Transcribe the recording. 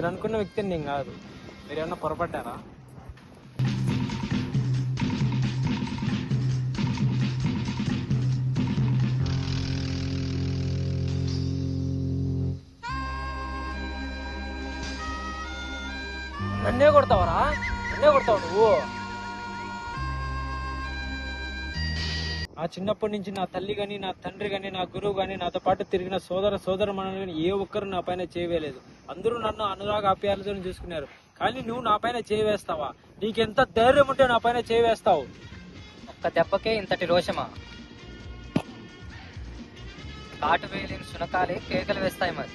మీరు అనుకున్న వ్యక్తిని నేను కాదు. మీరు ఏమన్నా పొరపడ్డారా? నన్నే కొడతావరా? నన్నే కొడతావు నువ్వు? ఆ చిన్నప్పటి నుంచి నా తల్లి గాని, నా తండ్రి గాని, నా గురువు గాని, నాతో పాటు తిరిగిన సోదరమణులు గాని ఏ ఒక్కరు నా పైన చేయవేయలేదు. అందరూ నన్ను అనురాగ ఆప్యాయతతో చూసుకున్నారు. కానీ నువ్వు నా పైన చేయి వేస్తావా? నీకెంత ధైర్యం ఉంటే నా పైన చేయి వేస్తావు? ఒక్క దెబ్బకే ఇంతటి రోషమా? కాటు వేయలేని శునకాలే కేకలు వేస్తాయి మరి.